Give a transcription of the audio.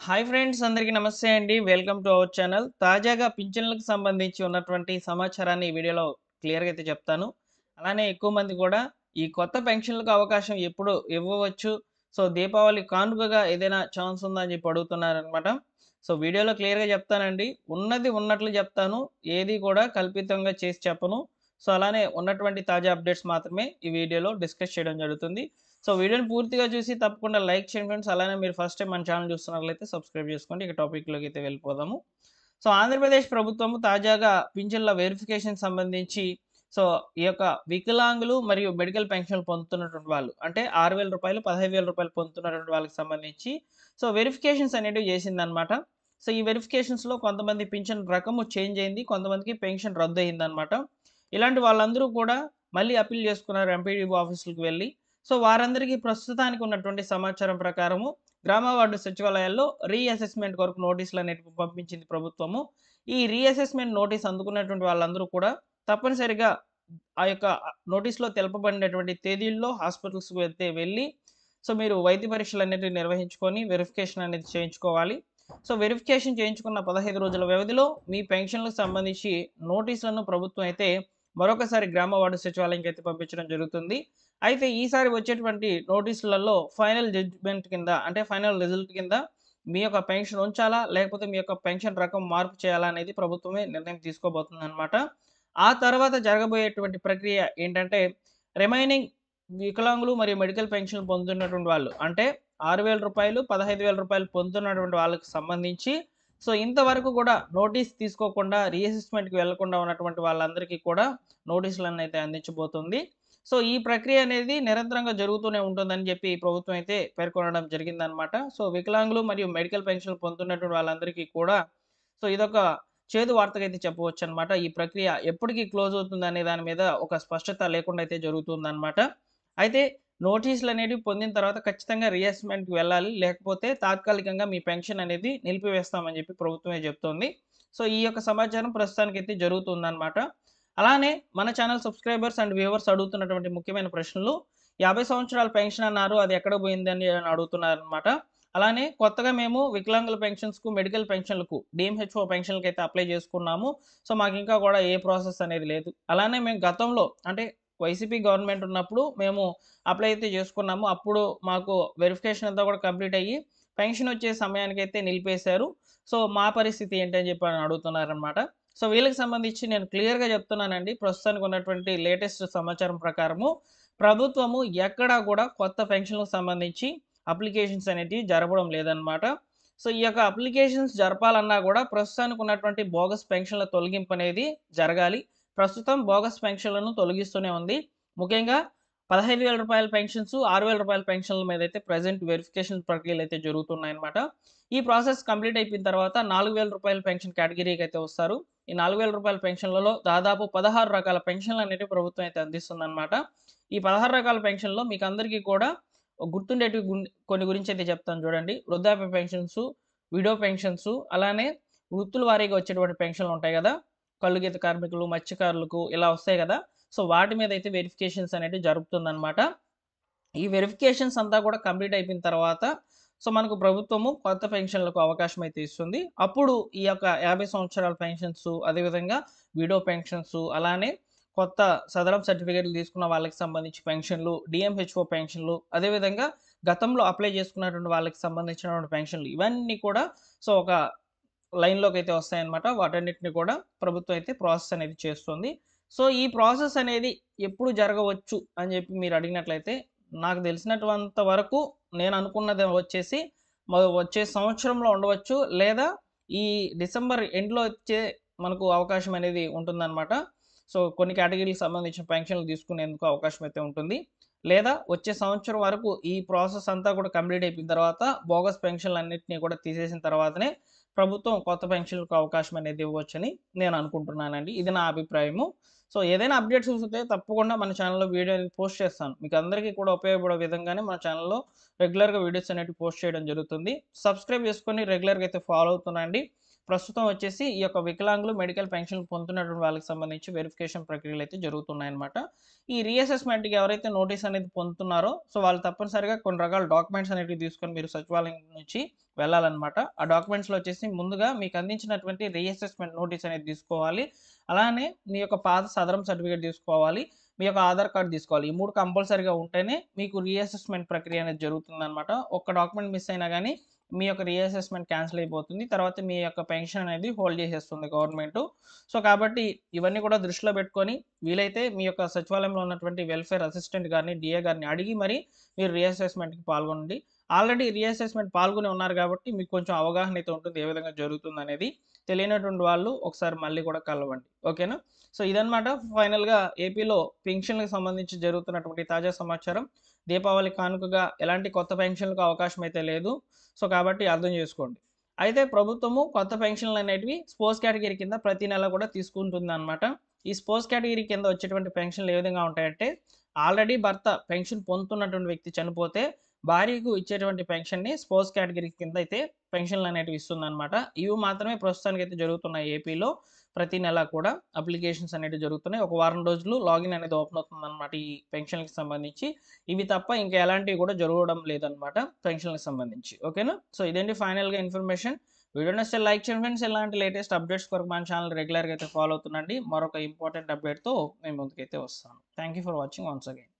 Hi friends, అందరికీ నమస్తే అండి. Welcome to our channel. తాజాగా పింఛన్లకు సంబంధించి ఉన్నటువంటి సమాచారాన్ని ఈ వీడియోలో క్లియర్‌గా అయితే చెప్తాను. అలానే ఎక్కువ మంది కూడా ఈ కొత్త పెన్షన్‌లకు అవకాశం ఎప్పుడు ఇవ్వవచ్చు? సో, దీపావళి కానుకగా ఏదైనా ఛాన్స్ ఉందా అని చెప్పి అడుగుతున్నారనమాట. సో, వీడియోలో క్లియర్‌గా చెప్తానండి. ఉన్నది ఉన్నట్లు చెప్తాను. ఏది కూడా కల్పితంగా చేసి చెప్పను. సో, అలానే ఉన్నటువంటి తాజా అప్డేట్స్ మాత్రమే ఈ వీడియోలో డిస్కస్ చేయడం జరుగుతుంది. సో, వీడియోని పూర్తిగా చూసి తప్పకుండా లైక్ చేయండి ఫ్రెండ్స్. అలానే మీరు ఫస్ట్ టైం మన ఛానల్ చూస్తున్నట్లయితే సబ్స్క్రైబ్ చేసుకోండి. ఇక టాపిక్‌లోకి అయితే వెళ్ళిపోదాము. సో, ఆంధ్రప్రదేశ్ ప్రభుత్వము తాజాగా పింఛన్ల వెరిఫికేషన్ సంబంధించి సో, ఈ యొక్క వికలాంగులు మరియు మెడికల్ పెన్షన్‌లు పొందుతున్నటువంటి వాళ్ళు అంటే రూ. 6,000, రూ. 15,000 పొందుతున్నటువంటి వాళ్ళకి సంబంధించి సో, వెరిఫికేషన్స్ అనేటివి చేసిందనమాట. సో, ఈ వెరిఫికేషన్స్‌లో కొంతమంది పింఛన్ రకము చేంజ్ అయింది. కొంతమందికి పెన్షన్ రద్దయిందనమాట. ఇలాంటి వాళ్ళందరూ కూడా మళ్ళీ అప్పీల్ చేసుకున్నారు ఎంపీడీఓ ఆఫీసులకు వెళ్లి. సో, వారందరికీ ప్రస్తుతానికి ఉన్నటువంటి సమాచారం ప్రకారము గ్రామ వార్డు సచివాలయాల్లో రీఅసెస్‌మెంట్ కొరకు నోటీసులనేటివి పంపించింది ప్రభుత్వము. ఈ రీఅసెస్‌మెంట్ నోటీస్ అందుకున్నటువంటి వాళ్ళందరూ కూడా తప్పనిసరిగా ఆ యొక్క నోటీస్‌లో తెలుపబడినటువంటి తేదీల్లో హాస్పిటల్స్‌కి వెళ్లి సో, మీరు వైద్య పరీక్షలనేటివి నిర్వహించుకొని వెరిఫికేషన్ అనేది చేయించుకోవాలి. సో, వెరిఫికేషన్ చేయించుకున్న 15 రోజుల వ్యవధిలో మీ పెన్షన్‌లకు సంబంధించి నోటీసులను ప్రభుత్వం అయితే మరొకసారి గ్రామ వార్డు సచివాలయంకి అయితే పంపించడం జరుగుతుంది. అయితే ఈసారి వచ్చేటువంటి నోటీసులలో ఫైనల్ జడ్జ్‌మెంట్ కింద అంటే ఫైనల్ రిజల్ట్ కింద మీ యొక్క పెన్షన్ ఉంచాలా? లేకపోతే మీ యొక్క పెన్షన్ రకం మార్పు చేయాలా? అనేది ప్రభుత్వమే నిర్ణయం తీసుకోబోతుందనమాట. ఆ తర్వాత జరగబోయేటువంటి ప్రక్రియ ఏంటంటే రిమైనింగ్ వికలాంగులు మరియు మెడికల్ పెన్షన్‌లు పొందుతున్నటువంటి వాళ్ళు అంటే రూ. 6,000, రూ. 15,000 పొందుతున్నటువంటి వాళ్ళకి సంబంధించి సో, ఇంతవరకు కూడా నోటీస్ తీసుకోకుండా రీఅసెస్‌మెంట్‌కి వెళ్ళకుండా ఉన్నటువంటి వాళ్ళందరికీ కూడా నోటీసులనైతే అందించబోతుంది. సో, ఈ ప్రక్రియ అనేది నిరంతరంగా జరుగుతూనే ఉంటుందని చెప్పి ప్రభుత్వం అయితే పేర్కొనడం జరిగిందనమాట. సో, వికలాంగులు మరియు మెడికల్ పెన్షన్‌లు పొందుతున్నటువంటి వాళ్ళందరికీ కూడా సో, ఇదొక చేదు వార్తగైతే చెప్పవచ్చనమాట. ఈ ప్రక్రియ ఎప్పటికి క్లోజ్ అవుతుందనే దాని మీద ఒక స్పష్టత లేకుండా అయితే జరుగుతుందనమాట. అయితే నోటీసులనేటివి పొందిన తర్వాత ఖచ్చితంగా రీఅసెస్‌మెంట్‌కి వెళ్ళాలి. లేకపోతే తాత్కాలికంగా మీ పెన్షన్ అనేది నిలిపివేస్తామని చెప్పి ప్రభుత్వమే చెప్తోంది. సో, ఈ యొక్క సమాచారం ప్రస్తుతానికైతే జరుగుతుందనమాట. అలానే మన ఛానల్ సబ్‌స్క్రైబర్స్ అండ్ వ్యూవర్స్ అడుగుతున్నటువంటి ముఖ్యమైన ప్రశ్నలు 50 సంవత్సరాల పెన్షన్ అన్నారు. అది ఎక్కడ పోయిందని అడుగుతున్నారనమాట. అలానే కొత్తగా మేము వికలాంగుల పెన్షన్స్‌కు, మెడికల్ పెన్షన్‌లకు, డీఎంహెచ్ఓ పెన్షన్‌లకైతే అప్లై చేసుకున్నాము. సో, మాకింకా కూడా ఏ ప్రాసెస్ అనేది లేదు. అలానే మేము గతంలో అంటే వైసీపీ గవర్నమెంట్ ఉన్నప్పుడు మేము అప్లై అయితే చేసుకున్నాము. అప్పుడు మాకు వెరిఫికేషన్ అంతా కూడా కంప్లీట్ అయ్యి పెన్షన్ వచ్చే సమయానికైతే నిలిపేశారు. సో, మా పరిస్థితి ఏంటని చెప్పి అని అడుగుతున్నారనమాట. సో, వీళ్ళకి సంబంధించి నేను క్లియర్‌గా చెప్తున్నానండి. ప్రస్తుతానికి ఉన్నటువంటి లేటెస్ట్ సమాచారం ప్రకారము ప్రభుత్వము ఎక్కడా కూడా కొత్త పెన్షన్‌లకు సంబంధించి అప్లికేషన్స్ అనేటివి జరపడం లేదనమాట. సో, ఈ యొక్క అప్లికేషన్స్ జరపాలన్నా కూడా ప్రస్తుతానికి ఉన్నటువంటి బోగస్ పెన్షన్‌ల తొలగింపు అనేది జరగాలి. ప్రస్తుతం బోగస్ పెన్షన్‌లను తొలగిస్తూనే ఉంది. ముఖ్యంగా రూ. 15,000 పెన్షన్స్, రూ. 6,000 పెన్షన్‌ల మీదైతే ప్రెజెంట్ వెరిఫికేషన్ ప్రక్రియలైతే జరుగుతున్నాయన్నమాట. ఈ ప్రాసెస్ కంప్లీట్ అయిపోయిన తర్వాత రూ. 4,000 పెన్షన్ కేటగిరీకి అయితే వస్తారు. ఈ రూ. 4,000 పెన్షన్‌లలో దాదాపు 16 రకాల పెన్షన్‌లనేటివి ప్రభుత్వం అయితే అందిస్తుందన్నమాట. ఈ 16 రకాల పెన్షన్‌లో మీకందరికీ కూడా గుర్తుండేటివి కొన్ని గురించైతే చెప్తాను చూడండి. వృద్ధాప్య పెన్షన్సు, విడో పెన్షన్సు, అలానే వృత్తుల వారీగా వచ్చేటువంటి పెన్షన్‌లుంటాయి గదా! కల్లు గీత కార్మికులు, మత్స్యకారులకు ఇలా వస్తాయి గదా! సో, వాటి మీదైతే వెరిఫికేషన్స్ అనేటివి జరుపుతుందనమాట. ఈ వెరిఫికేషన్స్ అంతా కూడా కంప్లీట్ అయిపోయిన తర్వాత సో, మనకు ప్రభుత్వము కొత్త పెన్షన్‌లకు అవకాశం అయితే ఇస్తుంది. అప్పుడు ఈ యొక్క 50 సంవత్సరాల పెన్షన్సు, అదేవిధంగా విడో పెన్షన్సు, అలానే కొత్త సదరం సర్టిఫికేట్‌లు తీసుకున్న వాళ్ళకి సంబంధించి పెన్షన్‌లు, డీఎంహెచ్ఓ పెన్షన్‌లు, అదేవిధంగా గతంలో అప్లై చేసుకున్నటువంటి వాళ్ళకి సంబంధించినటువంటి పెన్షన్‌లు ఇవన్నీ కూడా సో, ఒక లైన్‌లోకైతే వస్తాయన్నమాట. వాటన్నిటిని కూడా ప్రభుత్వం అయితే ప్రాసెస్ అనేది చేస్తుంది. సో, ఈ ప్రాసెస్ అనేది ఎప్పుడు జరగవచ్చు అని చెప్పి మీరు అడిగినట్లయితే, నాకు తెలిసినటువంత వరకు నేను అనుకున్నది వచ్చేసి వచ్చే సంవత్సరంలో ఉండవచ్చు. లేదా ఈ డిసెంబర్ ఎండ్‌లో వచ్చే మనకు అవకాశం అనేది ఉంటుందన్నమాట. సో, కొన్ని కేటగిరీకి సంబంధించిన పెన్షన్‌లు తీసుకునేందుకు అవకాశం అయితే ఉంటుంది. లేదా వచ్చే సంవత్సరం వరకు ఈ ప్రాసెస్ అంతా కూడా కంప్లీట్ అయిపోయిన తర్వాత బోగస్ పెన్షన్‌లన్నిటిని కూడా తీసేసిన తర్వాతనే ప్రభుత్వం కొత్త పెన్షన్‌లకు అవకాశం అనేది ఇవ్వవచ్చని నేను అనుకుంటున్నానండి. ఇది నా అభిప్రాయము. సో, ఏదైనా అప్డేట్స్ వస్తే తప్పకుండా మన ఛానెల్‌లో వీడియో అనేది పోస్ట్ చేస్తాను. మీకు అందరికీ కూడా ఉపయోగపడే విధంగానే మన ఛానెల్‌లో రెగ్యులర్‌గా వీడియోస్ అనేటివి పోస్ట్ చేయడం జరుగుతుంది. సబ్స్క్రైబ్ చేసుకొని రెగ్యులర్‌గా అయితే ఫాలో అవుతుండండి. ప్రస్తుతం వచ్చేసి ఈ యొక్క వికలాంగులు మెడికల్ పెన్షన్లు పొందుతున్నటువంటి వాళ్ళకి సంబంధించి వెరిఫికేషన్ ప్రక్రియలు అయితే జరుగుతున్నాయన్నమాట. ఈ రీఅసెస్మెంట్‌కి ఎవరైతే నోటీస్ అనేది పొందుతున్నారో సో వాళ్ళు తప్పనిసరిగా కొన్ని రకాల డాక్యుమెంట్స్ అనేటివి తీసుకొని మీరు సచివాలయం నుంచి వెళ్ళాలన్నమాట. ఆ డాక్యుమెంట్స్‌లో వచ్చేసి ముందుగా మీకు అందించినటువంటి రీఅసెస్మెంట్ నోటీస్ అనేది తీసుకోవాలి. అలానే మీ యొక్క పాత సదరం సర్టిఫికేట్ తీసుకోవాలి. మీ యొక్క ఆధార్ కార్డ్ తీసుకోవాలి. ఈ 3 కంపల్సరీగా ఉంటేనే మీకు రీఅసెస్మెంట్ ప్రక్రియ అనేది జరుగుతుందన్నమాట. ఒక్క డాక్యుమెంట్ మిస్ అయినా గానీ మీ యొక్క రీఅసెస్మెంట్ క్యాన్సిల్ అయిపోతుంది. తర్వాత మీ యొక్క పెన్షన్ అనేది హోల్డ్ చేసేస్తుంది గవర్నమెంటు. సో, కాబట్టి ఇవన్నీ కూడా దృష్టిలో పెట్టుకొని వీలైతే మీ యొక్క సచివాలయంలో ఉన్నటువంటి వెల్ఫేర్ అసిస్టెంట్ గారిని, డీఏ గారిని అడిగి మరి మీరు రీఅసెస్మెంట్‌కి పాల్గొనండి. ఆల్రెడీ రీఅసెస్మెంట్ పాల్గొని ఉన్నారు కాబట్టి మీకు కొంచెం అవగాహన అయితే ఉంటుంది ఏ విధంగా జరుగుతుందనేది. తెలియనటువంటి వాళ్ళు ఒకసారి మళ్ళీ కూడా కలవండి. ఓకేనా? సో, ఇదన్నమాట ఫైనల్‌గా ఏపీలో పెన్షన్‌లకు సంబంధించి జరుగుతున్నటువంటి తాజా సమాచారం. దీపావళి కానుకగా ఎలాంటి కొత్త పెన్షన్‌లకు అవకాశం అయితే లేదు. సో, కాబట్టి అర్థం చేసుకోండి. అయితే ప్రభుత్వము కొత్త పెన్షన్‌లనేటివి స్పోర్ట్స్ కేటగిరీ కింద ప్రతి నెల కూడా తీసుకుంటుందనమాట. ఈ స్పోర్ట్స్ కేటగిరీ కింద వచ్చేటువంటి పెన్షన్‌లు ఏ విధంగా ఉంటాయంటే, ఆల్రెడీ భర్త పెన్షన్ పొందుతున్నటువంటి వ్యక్తి చనిపోతే, భార్యకు ఇచ్చేటువంటి పెన్షన్‌ని స్పోర్ట్స్ కేటగిరీ కింద అయితే పెన్షన్‌లనేటివి ఇస్తుందనమాట. ఇవి మాత్రమే ప్రస్తుతానికైతే జరుగుతున్నాయి ఏపీలో. ప్రతి నెల కూడా అప్లికేషన్స్ అనేటివి జరుగుతున్నాయి. ఒక వారం రోజులు లాగిన్ అనేది ఓపెన్ అవుతుందనమాట ఈ పెన్షన్‌లకి సంబంధించి. ఇవి తప్ప ఇంకా ఎలాంటివి కూడా జరగడం లేదనమాట పెన్షన్‌లకి సంబంధించి. ఓకేనా? సో, ఇదండి ఫైనల్‌గా ఇన్ఫర్మేషన్. వీడియో నచ్చితే లైక్ చేయండి ఫ్రెండ్స్. ఇలాంటి లేటెస్ట్ అప్డేట్స్ కొరకు మన ఛానల్ రెగ్యులర్‌గా అయితే ఫాలో అవుతుండండి. మరొక ఇంపార్టెంట్ అప్డేట్‌తో నేను ముందుకైతే వస్తాను. Thank you for watching once again.